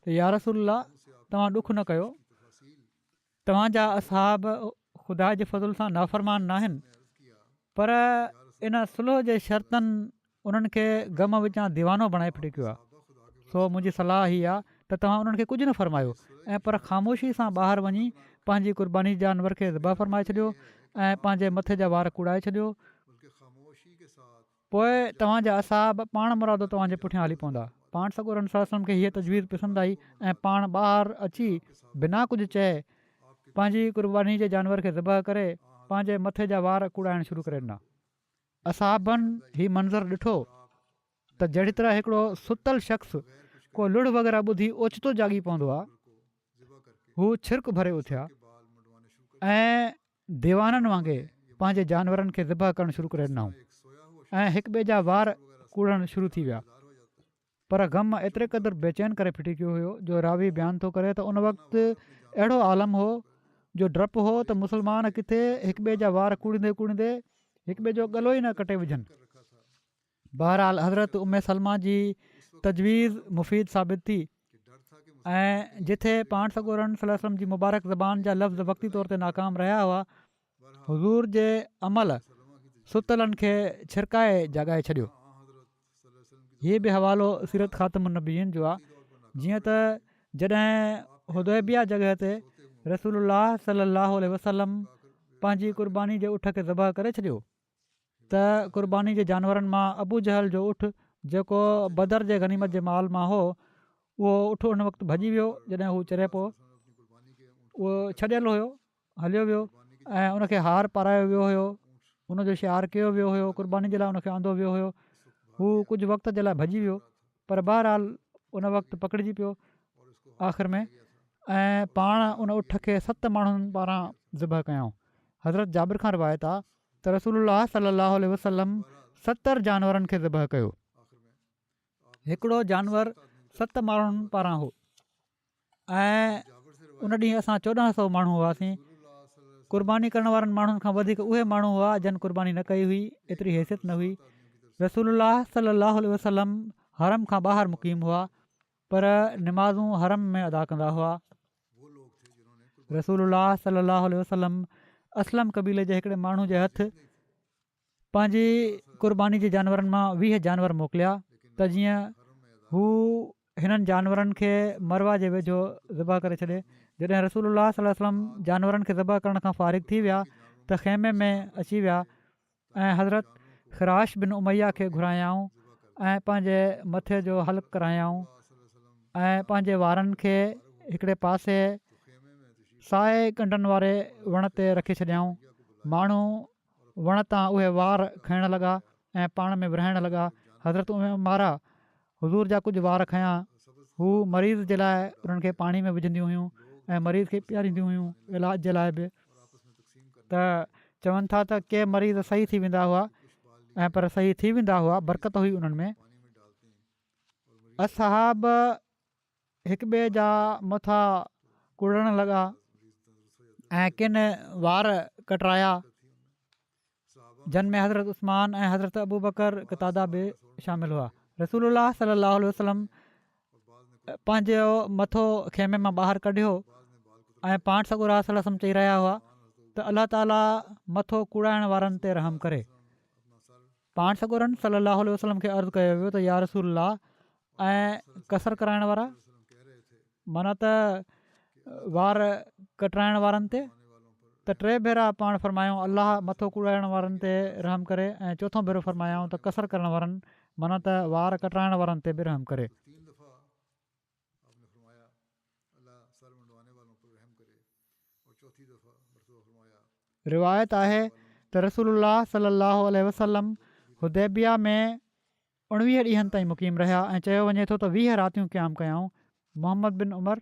B: त या रसूलल्लाह, तव्हां ॾुख न कयो, तव्हांजा असहाब ख़ुदा जे फज़ुल सां नाफ़रमान न आहिनि, पर इन सुलह जे शर्तनि उन्हनि खे ग़म विचां दीवानो बणाए फिटी कयो आहे। सो मुंहिंजी सलाह हीअ आहे त तव्हां उन्हनि खे कुझु न फ़रमायो ऐं पर ख़ामोशी सां ॿाहिरि वञी पंहिंजी क़ुर्बानी जानवर खे ज़बह फ़रमाए छॾियो ऐं पंहिंजे मथे जा वार कुड़ाए छॾियो। पोइ तव्हांजा असहाब पाण मुरादो तव्हांजे पुठियां हली पवंदा। पाण सॻोरन सल्लल्लाहु अलैहि वसल्लम खे हीअ तजवीज़ पसंदि आई ऐं पाण ॿाहिरि अची बिना कुझु चए पंहिंजी क़ुर्बानी जे जानवर खे ज़बह करे पंहिंजे मथे जा वार कुड़ाइणु शुरू करे ॾिना। असहाबनि हीउ मंज़रु ॾिठो त जहिड़ी तरह हिकिड़ो सुतल शख़्स को लुड़ वग़ैरह ॿुधी ओचितो जाॻी पवंदो आहे, हू छिरक भरे उथिया ऐं दीवाननि वांगुरु पंहिंजे जानवरनि खे ज़िबह करणु शुरू करे ॾिनऊं ऐं हिक ॿिए जा वार कूड़णु शुरू थी विया। पर ग़म एतिरे क़दुरु बेचैन करे फिटी पियो हुयो जो रावी बयानु थो करे त उन वक़्तु अहिड़ो आलम हो जो डपु हो त मुस्लमान किथे हिक ॿिए जा वार कूड़ींदे कूड़ींदे हिक ॿिए जो गलो ई न कटे विझनि। बहरहाल हज़रत उम्मे सलमा जी तजवीज़ मुफ़ीद साबित थी ऐं जिथे पाण सॻोरनि सल्लल्लाहु अलैहि वसल्लम जी मुबारक ज़बान जा लफ़्ज़ वक़्ती तौर ते नाकाम रहिया हुआ, हुज़ूर जे अमल सुतलनि खे छिरकाए जॻाए छॾियो। हीअ बि हवालो सीरत ख़ातमुन नबीन जो आहे, जीअं त जॾहिं हुदैबिया जॻह ते रसूलुल्लाह सल्लल्लाहु अलैहि वसल्लम पंहिंजी क़ुर्बानी जे उठ खे ज़बह करे छॾियो त क़ुर्बानी जे जानवरनि मां अबू जहल जो उठ जेको बदर जे गनीमत जे माल मां हो, उहो उठ उन वक़्तु भॼी वियो। जॾहिं हू चरे पियो उहो छॾियल हुयो, हलियो वियो ऐं उनखे हार पारायो वियो हुयो, उनजो शियार कयो वियो हुयो, क़ुर्बानी जे लाइ उनखे आंदो वियो हुयो। हू कुझु वक़्त जे लाइ भॼी वियो, पर बहरहाल उन वक़्तु पकड़िजी पियो आख़िर में ऐं पाण उन उठ खे 7 माण्हुनि पारां ज़िबह कयऊं। हज़रत जाबिर खां रिवायत आहे त रसूलुल्लाह सल्लल्लाहु अलैहि वसल्लम 70 जानवरनि खे ज़िबह कयो। हिकिड़ो जानवर 7 माण्हुनि पारां हो ऐं उन ॾींहुं असां 1400 माण्हू हुआसीं। क़ुर्बानी करण वारनि माण्हुनि खां वधीक उहे माण्हू हुआ जन क़ुर्बानी न कई हुई, एतिरी हैसियत न हुई। रसूलुल्लाह सल्लल्लाहु अलैहि वसल्लम हरम खां ॿाहिरि मुक़ीम हुआ, पर निमाज़ूं हरम में अदा कंदा हुआ। रसूलुल्लाह सल्लल्लाहु अलैहि वसल्लम असलम क़बीले जे हिकिड़े माण्हू जे हथु पंहिंजी क़ुर्बानी जे जानवरनि मां 20 जानवर मोकिलिया त जीअं हू हिननि जानवरनि खे मरवा जे वेझो ज़िबह करे छॾे। जॾहिं रसूलुल्लाह सल्लल्लाहु अलैहि वसल्लम जानवरनि खे ज़िबह करण खां फ़ारिग़ थी विया त ख़ैमे में अची विया ऐं हज़रत ख़िराश बिन उमैया खे घुरायाऊं ऐं पंहिंजे मथे जो हल्क़ करायाऊं ऐं पंहिंजे वारनि खे हिकिड़े पासे साए कंडनि वारे वण ते रखी छॾियाऊं। माण्हू वण तां उहे वार खणण लॻा ऐं पाण में विरहाइण लॻा। हज़रत उमारा हुज़ूर जा कुझु वार खयां, हू मरीज़ जे लाइ उन्हनि खे पाणी में विझंदियूं हुयूं ऐं मरीज़ खे पीआरींदियूं हुयूं इलाज जे लाइ बि। त चवनि था त के मरीज़ सही थी वेंदा हुआ ऐं पर सही थी वेंदा हुआ, बरकत हुई उन्हनि में। असहाब हिक ॿिए जा मथां कुड़ण लॻा ऐं किन वार कटराया, जिन में हज़रत उस्मान ऐं हज़रत अबू बकर क़तादा बि शामिलु हुआ। रसूलुल्लाह सल्लल्लाहु अलैहि वसल्लम पंहिंजो मथो खेमे मां ॿाहिरि कढियो ऐं पाण सॻोरा सल्लल्लाहु अलैहि वसल्लम चई रहिया हुआ त अलाह ताला मथो कूड़ाइण वारनि ते रहम करे। पाण सॻोरनि सल्लल्लाहु अलैहि वसल्लम खे अर्ज़ु कयो वियो त या रसूलल्लाह ऐं कसर कराइण वारा, माना त वार कटराइण वारनि ते। त 3 भेरा पाण फरमायूं अलाह मथो कूड़ाइण वारनि ते रहम करे ऐं 4थों भेरो फरमायूं त कसर करण वारनि माना त वार कटराइण वारनि ते बि रहम करे। रिवायत आहे त रसूलुल्लाह सल्लल्लाहु अलैहि वसल्लम हुदैबिया में 19 ॾींहंनि ताईं मुक़ीम रहिया ऐं चयो वञे थो त 20 रातियूं क़याम कयाऊं। मोहम्मद बिन उमर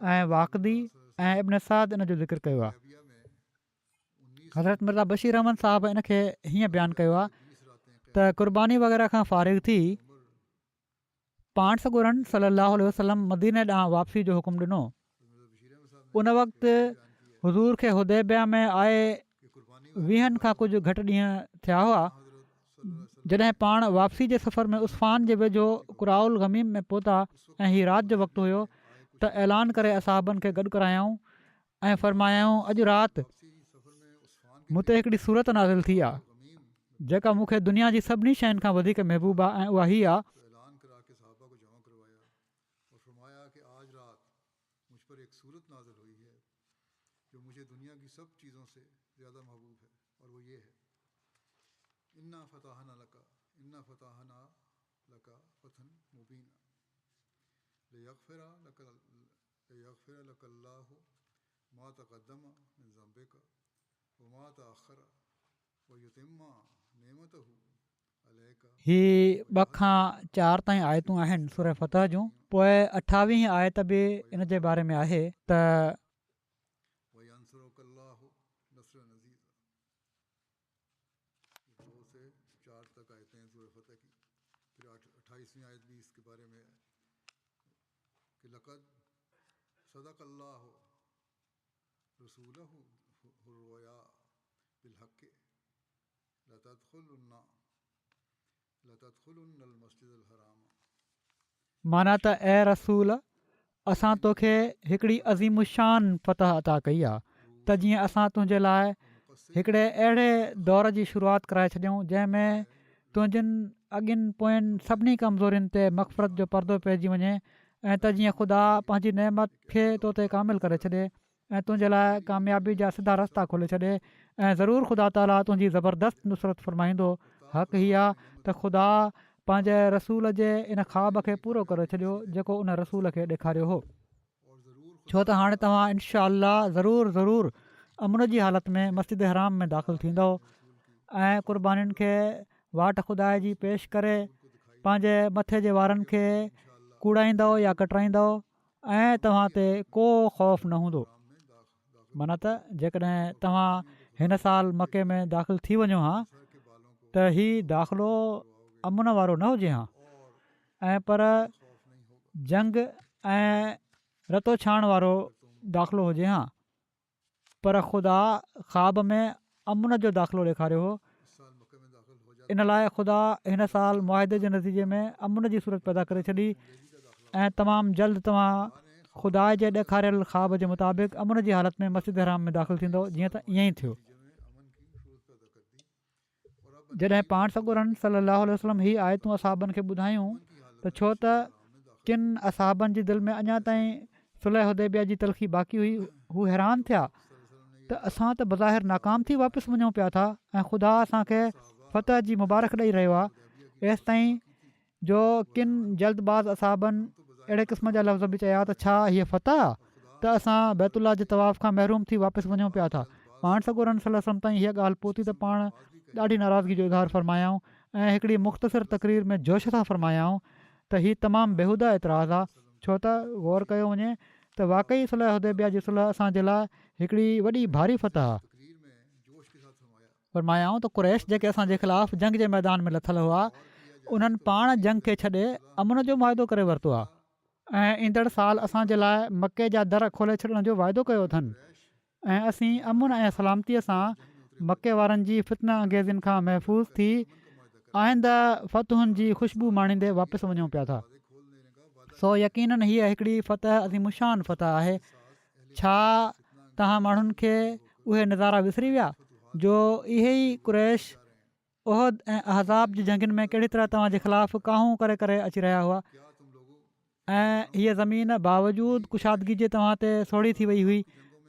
B: ऐं वाक़दी ऐं इब्न साद इन जो ज़िक्र कयो आहे। हज़रत मिर्ज़ा बशीर अहमद साहिबु इन खे हीअं बयानु कयो आहे त क़ुर्बानी वग़ैरह खां फ़ारिग़ थी पाण सॻोरनि सल्लल्लाहु अलैहि वसल्लम मदीने ॾांहुं वापसी जो हुकुम ॾिनो। उन वक़्तु हुज़ूर खे हुदैबिया में आए 20 खां कुझु घटि ॾींहं थिया हुआ। जॾहिं पाण वापसी जे सफ़र में उस्फ़ान जे वेझो कुराउल ग़मीम में पहुता ऐं हीअ राति जो वक़्तु हुयो त ऐलान करे असहाबनि खे गॾु करायाऊं ऐं फ़रमायाऊं अॼु राति मूं ते हिकिड़ी सूरत नाज़िल थी आहे जेका मूंखे दुनिया जी सभिनी शयुनि खां वधीक महबूब आहे ऐं उहा हीअ आहे ही 2 खां 4 ताईं आयतूं आहिनि सूरह फतह जूं। पोइ 28 आयत बि इन जे बारे में आहे त माना त ऐं रसूल असां तोखे हिकिड़ी अज़ीमुशान फ़तह अता कई आहे त जीअं असां तुंहिंजे लाइ हिकिड़े अहिड़े दौर जी शुरूआति कराए छॾियऊं जंहिंमें तुंहिंजनि अॻियुनि पोयनि सभिनी कमज़ोरियुनि ते मग़फ़रत जो परदो पइजी वञे ऐं त जीअं ख़ुदा पंहिंजी नेमत खे तो ते कामिल करे छॾे ऐं तुंहिंजे लाइ कामयाबी जा सिधा रस्ता खोले छॾे ऐं ज़रूरु ख़ुदा ताला तुंहिंजी ज़बरदस्त नुसरत फ़रमाईंदो। हक़ हीअ आहे त ख़ुदा पंहिंजे रसूल जे इन ख़्वाब खे पूरो करे छॾियो जेको उन रसूल खे ॾेखारियो हो। छो त हाणे तव्हां इनशा ज़रूरु अमुन जी हालति में मस्जिद हराम में दाख़िलु थींदव ऐं क़ुर्बानीुनि खे वाट ख़ुदा जी पेश करे पंहिंजे मथे जे वारनि खे कूड़ाईंदव या कटराईंदव ऐं तव्हां ते को ख़ौफ़ न हूंदो। माना त जेकॾहिं तव्हां हिन साल मके में दाख़िलु थी वञो हा त हीउ दाख़िलो अमुन वारो न हुजे हा ऐं पर जंग ऐं रतो छाण वारो दाख़िलो हुजे हा। पर ख़ुदा ख़्वाब में अमुन जो दाख़िलो ॾेखारियो हो। इन लाइ ख़ुदा हिन साल मुआदे जे नतीजे में अमुन जी सूरत पैदा करे छॾी ऐं तमामु जल्द तव्हां ख़ुदा जे ॾेखारियल ख़्वाब जे मुताबिक़ अमुन जी हालति में मस्जिद हराम में दाख़िलु थींदो जीअं त ईअं ई थियो। जॾहिं पाण सॻुरनि सलाहु वसलम ही आयतूं असहाबनि खे ॿुधायूं त छो त किन असहाबनि जी दिलि में अञा ताईं सुलह हुदैबिया जी तलख़ी बाक़ी हुई, हू हैरान थिया त असां त बज़ाहिर नाकाम थी वापसि वञूं पिया था ऐं ख़ुदा असांखे फ़तह जी मुबारक ॾेई रहियो आहे। एसि ताईं जो किन जल्दबाज़ असहाबनि अहिड़े क़िस्म जा लफ़्ज़ बि चया त छा हीअ फ़तह आहे त असां बैतुल्ला जे तवाफ़ खां महरूम थी वापसि वञूं पिया था। पाण सॻुरनि सलम ताईं हीअ ॻाल्हि पहुती त पाण ॾाढी नाराज़गी जो इज़हार फ़रमायाऊं ऐं हिकिड़ी मुख़्तसिर तक़रीर में जोश सां फ़रमायाऊं त हीउ तमामु बेहूदा एतिराज़ आहे। छो त गौर कयो वञे त वाक़ई सुलह हुदैबिया जी सुलह असांजे लाइ हिकिड़ी वॾी भारी फ़तह आहे। फ़रमायाऊं त कुरैश जेके असांजे ख़िलाफ़ु जंग जे मैदान में लथल हुआ उन्हनि पाण जंग खे छॾे अमुन जो मुआदो करे वरितो आहे ऐं ईंदड़ साल असांजे लाइ मके जा दर खोले छॾण जो वाइदो कयो अथनि ऐं असीं अमुन ऐं सलामतीअ सां मके वारनि जी फितना अंगेज़ियुनि खां महफ़ूज़ थी आईंदा फ़तहुनि जी ख़ुशबू माणींदे वापसि वञूं पिया था। सो यकीनन हीअ हिकिड़ी फ़तह अज़ीमुशान फ़तह आहे। छा तव्हां माण्हुनि खे उहे नज़ारा विसरी विया जो इहे ई कुरैश उहद ऐं अहज़ाब जी जंगुनि में कहिड़ी तरह तव्हांजे ख़िलाफ़ु काहूं करे करे अची रहिया हुआ ऐं हीअ ज़मीन बावजूदु कुशादगी जे तव्हां ते सोढ़ी थी वई हुई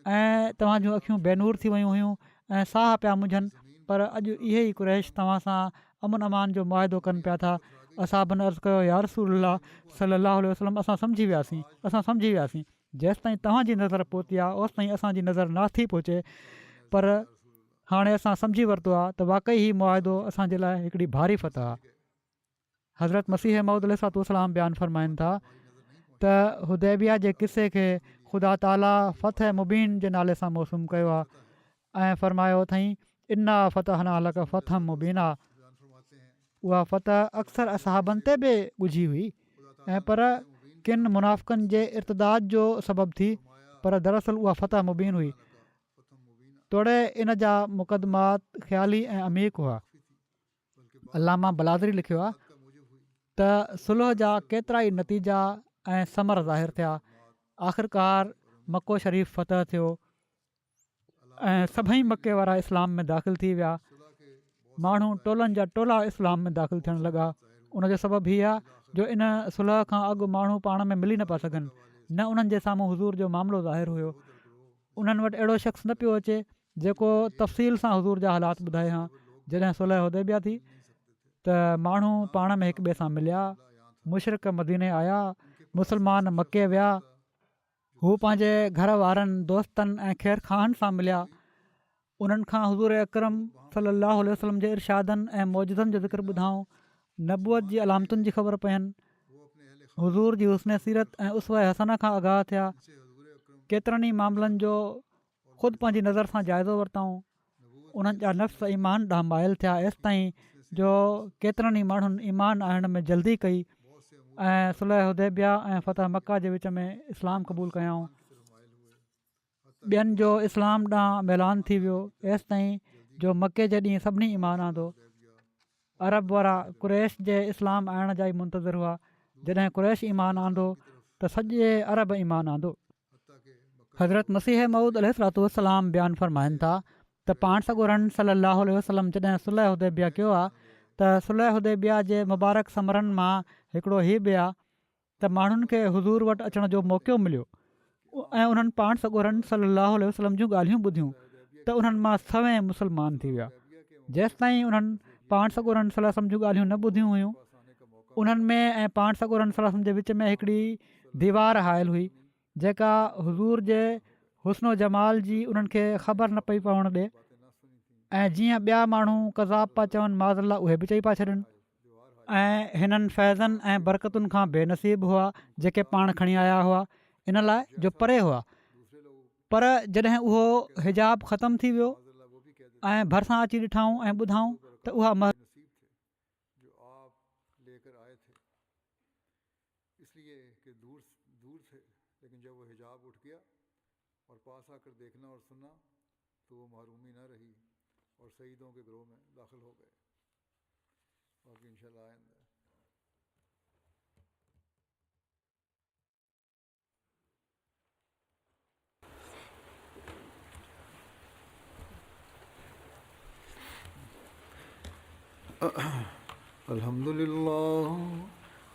B: ऐं तव्हां जूं अखियूं बेनूर थी वयूं हुयूं ऐं साह पिया मुंझनि, पर अॼु इहे ई कुरैश तव्हां सां अमुन अमान जो मुआदो कनि पिया था। असहाबनि अर्ज़ु कयो या रसूलल्लाह सल्लल्लाहु अलैहि वसल्लम असां सम्झी वियासीं जेसि ताईं तव्हांजी नज़र पहुती आहे ओसि ताईं असांजी नज़र न थी पहुचे, पर हाणे असां सम्झी वरितो आहे त वाक़ई ही मुआदो असांजे लाइ हिकिड़ी भारी फ़तह आहे। हज़रत मसीह मऊद अलैहिस्सलाम बयानु फ़रमाइनि था त हुदैबिया जे किसे खे ख़ुदा ताला फ़तह मुबीन जे नाले सां मौसूम कयो आहे ऐं फ़रमायो अथई इन्ना फ़तहना लक फ़तह मुबीना। उहा फ़तह अक्सर असहाबनि ते बि ॻुझी हुई ऐं पर किन मुनाफ़िक़नि जे इर्तदाद जो सबबु थी, पर दरअसल उहा फ़तह मुबीन हुई। तोड़े इन जा मुक़दमात ख़्याली ऐं अमीक़ हुआ। अलामा बलादरी लिखियो आहे त सुलह जा केतिरा ई नतीजा ऐं समर ज़ाहिर थिया। आख़िरकार मको शरीफ़ फ़तह थियो ऐं सभई मके वारा इस्लाम में दाख़िल थी विया। माण्हू टोलनि जा टोला इस्लाम में दाख़िल थियणु लॻा। उनजो सबबु हीअ आहे जो इन सुलह खां अॻु माण्हू पाण में मिली न पिया सघनि, न उन्हनि जे साम्हूं हुज़ूर जो मामिलो ज़ाहिर हुयो। उन्हनि वटि अहिड़ो शख़्स न पियो अचे जेको तफ़सील सां हुज़ूर जा हालात ॿुधाए हा। जॾहिं सुलह हुदैबिया थी त माण्हू पाण में हिक ॿिए सां मिलिया, मुशरिक़ मदीने आया, मुस्लमान मके विया, हू पंहिंजे घर वारनि दोस्तनि ऐं ख़ैर खाहनि सां मिलिया। उन्हनि खां हुज़ूर अकरम सल्लल्लाहु अलैहि वसल्लम जे इरशादनि ऐं मौजज़नि जो ज़िक्र ॿुधाऊं, नबूअत जी अलामतुनि जी ख़बर पयनि, हुज़ूर जी हुस्न सीरत ऐं उसवा हसन खां आगाह थिया। केतिरनि ई मामलनि जो ख़ुदि पंहिंजी नज़र सां जाइज़ो वरितऊं। उन्हनि जा नफ़्स ईमान ॾांहुं माइल थिया। एसि ताईं जो केतिरनि ई माण्हुनि ईमान आणण में जल्दी कई ऐं सुलह हुदैबिया ऐं फ़तह मक्का जे विच में इस्लाम क़बूल कयाऊं। ॿियनि जो इस्लाम ॾांहुं मैलान थी वियो एसि ताईं जो मके जे ॾींहुं सभिनी ईमान आंदो। अरब वारा क़ुरैश जे इस्लाम आणण जा ई मुंतज़िर हुआ। जॾहिं क़ुरैश ईमान आंदो त सॼे अरब ईमान आंदो। हज़रत मसीह मऊद अलैहिस्सलाम बयानु फ़रमाइनि था त पाण सॻोरनि सलाहु वसलम जॾहिं सुलह हुदैबिया कयो आहे त सुलह हुदैबिया जे मुबारक समरनि मां हिकिड़ो हीउ बि आहे त माण्हुनि खे हुज़ूर वटि अचण जो मौक़ो मिलियो ऐं उन्हनि पाण सॻोरनि सलाहु वसलम जूं ॻाल्हियूं ॿुधियूं त उन्हनि मां सवें मुस्लमान थी विया। जेसि ताईं उन्हनि पाण सॻोरनि सलम जूं ॻाल्हियूं न ॿुधियूं हुयूं उन्हनि में ऐं पाण सॻोरनि सलम जे विच में हिकिड़ी दीवार हायल हुई जेका हुज़ूर जे हुस्नो जमाल जी उन्हनि खे ख़बर न पई पवणु ॾिए ऐं जीअं ॿिया माण्हू कज़ाब पिया चवनि माज़ल्ला उहे बि चई पिया छॾनि ऐं हिननि फैज़नि ऐं बरकतुनि खां बेनसीब हुआ जेके पाण खणी आया हुआ इन लाइ जो परे हुआ। पर जॾहिं उहो हिजाब ख़तमु थी वियो ऐं भरिसां अची ॾिठाऊं ऐं ॿुधाऊं त उहा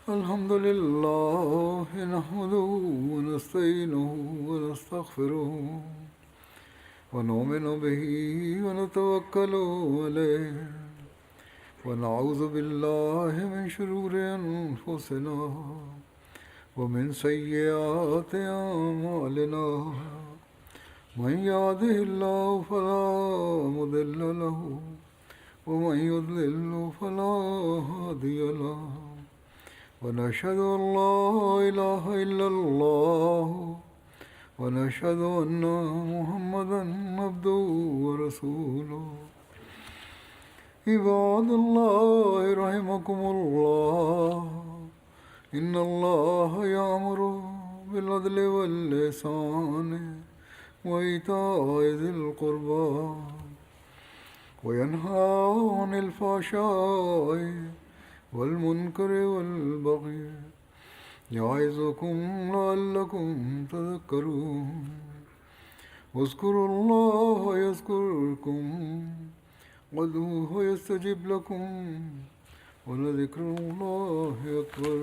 A: Alhamdulillah nahmaduhu wa nasta'inuhu wa nastaghfiruh wa nu'minu bihi wa natawakkalu alayhi wa na'udhu billahi min shururi anfusina wa min sayyiati a'malina man yahdihillahu fala mudilla lahu ومن يضلل فلا هادي له ونشهد أن لا إله إلا الله ونشهد أن محمدا عبده ورسوله عباد الله رحمكم الله إن الله يأمر بالعدل والإحسان وإيتاء ذي القربى وينهى عن الفحشاء والمنكر والبغي يعظكم لعلكم تذكرون واذكروا الله يذكركم وادعوه يستجب لكم ولذكر الله أكبر.